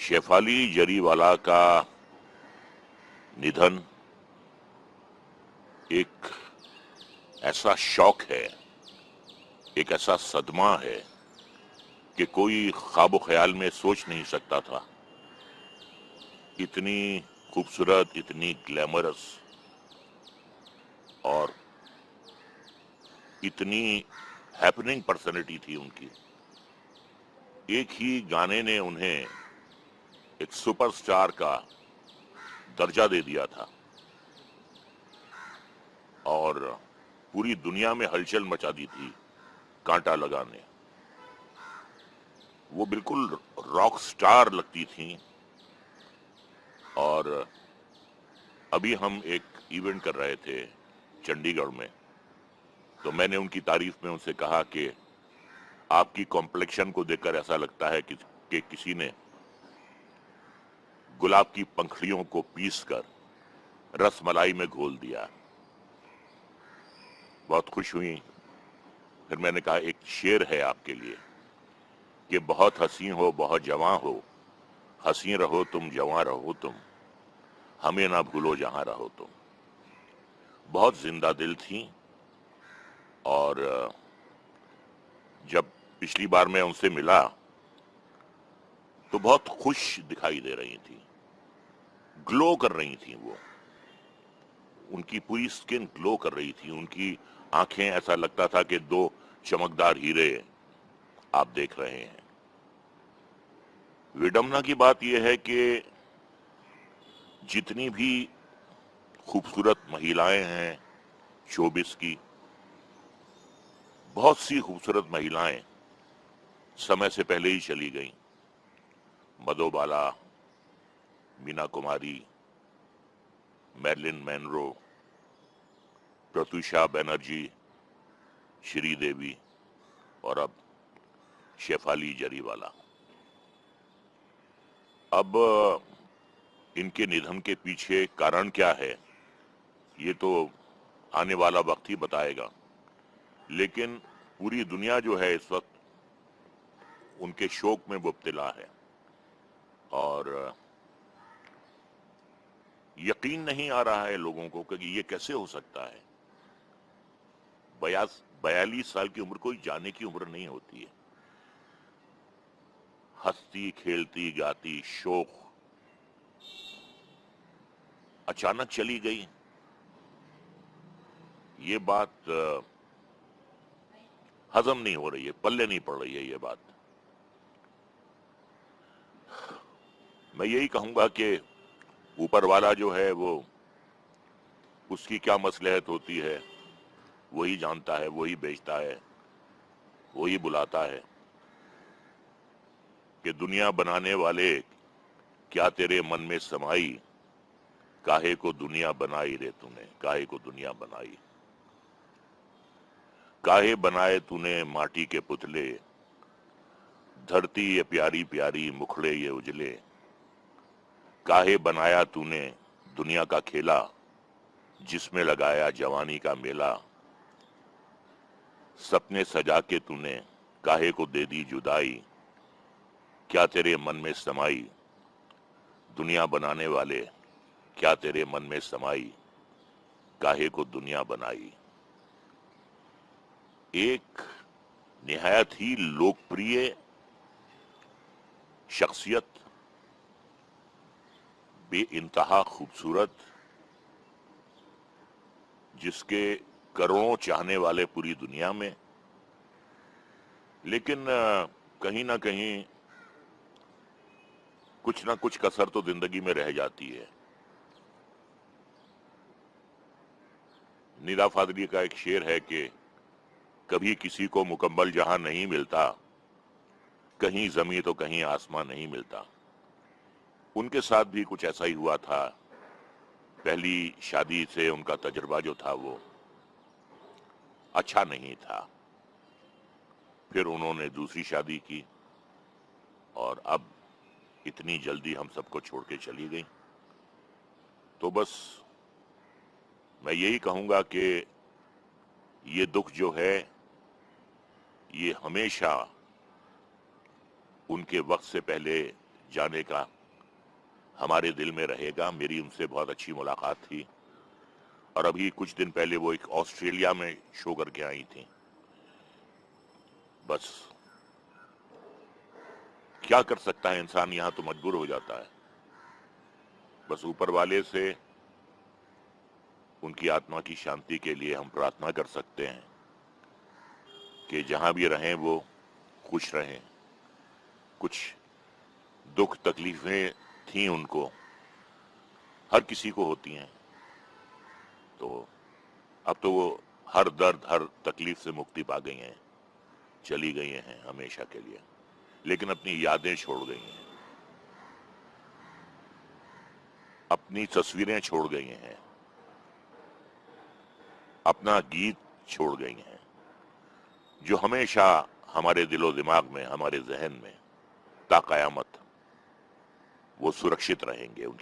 शेफाली जरीवाला का निधन एक ऐसा शौक है, एक ऐसा सदमा है कि कोई ख्वाब ख्याल में सोच नहीं सकता था। इतनी खूबसूरत, इतनी ग्लैमरस और इतनी हैपनिंग पर्सनैलिटी थी उनकी। एक ही गाने ने उन्हें एक सुपरस्टार का दर्जा दे दिया था और पूरी दुनिया में हलचल मचा दी थी कांटा लगाने। वो बिल्कुल रॉक स्टार लगती थी। और अभी हम एक इवेंट कर रहे थे चंडीगढ़ में, तो मैंने उनकी तारीफ में उनसे कहा कि आपकी कॉम्प्लेक्शन को देखकर ऐसा लगता है कि किसी ने गुलाब की पंखड़ियों को पीसकर रस मलाई में घोल दिया। बहुत खुश हुई। फिर मैंने कहा एक शेर है आपके लिए कि बहुत हंसी हो, बहुत जवां हो, हंसी रहो तुम, जवां रहो तुम, हमें ना भूलो जहां रहो तुम। बहुत जिंदा दिल थी और जब पिछली बार मैं उनसे मिला तो बहुत खुश दिखाई दे रही थी, ग्लो कर रही थी। वो उनकी पूरी स्किन ग्लो कर रही थी, उनकी आंखें ऐसा लगता था कि दो चमकदार हीरे आप देख रहे हैं। विडंबना की बात यह है कि जितनी भी खूबसूरत महिलाएं हैं शोबिस की, बहुत सी खूबसूरत महिलाएं समय से पहले ही चली गईं। मधुबाला, मीना कुमारी, मैरिलिन मनरो, प्रत्यूषा बनर्जी, श्रीदेवी और अब शेफाली जरीवाला। अब इनके निधन के पीछे कारण क्या है ये तो आने वाला वक्त ही बताएगा, लेकिन पूरी दुनिया जो है इस वक्त उनके शोक में मुब्तला है और यकीन नहीं आ रहा है लोगों को कि ये कैसे हो सकता है। 42 साल की उम्र कोई जाने की उम्र नहीं होती है। हंसती खेलती गाती शोक अचानक चली गई। ये बात हजम नहीं हो रही है, पल्ले नहीं पड़ रही है ये बात। मैं यही कहूंगा कि ऊपर वाला जो है वो, उसकी क्या मसलहत होती है वही जानता है, वही बेचता है, वही बुलाता है। कि दुनिया बनाने वाले क्या तेरे मन में समाई, काहे को दुनिया बनाई रे तूने, काहे को दुनिया बनाई। काहे बनाए तूने माटी के पुतले, धरती ये प्यारी प्यारी मुखड़े ये उजले। काहे बनाया तूने दुनिया का खेला, जिसमें लगाया जवानी का मेला। सपने सजा के तूने काहे को दे दी जुदाई, क्या तेरे मन में समाई। दुनिया बनाने वाले क्या तेरे मन में समाई, काहे को दुनिया बनाई। एक निहायत ही लोकप्रिय शख्सियत, बेइंतहा खूबसूरत, जिसके करोड़ों चाहने वाले पूरी दुनिया में, लेकिन कहीं ना कहीं कुछ ना कुछ कसर तो जिंदगी में रह जाती है। निदा फादली का एक शेर है कि कभी किसी को मुकम्मल जहां नहीं मिलता, कहीं जमीन तो कहीं आसमां नहीं मिलता। उनके साथ भी कुछ ऐसा ही हुआ था। पहली शादी से उनका तजुर्बा जो था वो अच्छा नहीं था। फिर उन्होंने दूसरी शादी की और अब इतनी जल्दी हम सबको छोड़ के चली गई। तो बस मैं यही कहूंगा कि ये दुख जो है ये हमेशा उनके वक्त से पहले जाने का हमारे दिल में रहेगा। मेरी उनसे बहुत अच्छी मुलाकात थी और अभी कुछ दिन पहले वो एक ऑस्ट्रेलिया में शो करके आई थी। बस क्या कर सकता है इंसान, यहां तो मजबूर हो जाता है। बस ऊपर वाले से उनकी आत्मा की शांति के लिए हम प्रार्थना कर सकते हैं कि जहां भी रहें वो खुश रहें। कुछ दुख तकलीफें थी उनको, हर किसी को होती हैं, तो अब तो वो हर दर्द हर तकलीफ से मुक्ति पा गई हैं, चली गई हैं हमेशा के लिए, लेकिन अपनी यादें छोड़ गई हैं, अपनी तस्वीरें छोड़ गई हैं, अपना गीत छोड़ गई हैं, जो हमेशा हमारे दिलो दिमाग में, हमारे जहन में ता कयामत वो सुरक्षित रहेंगे उनकी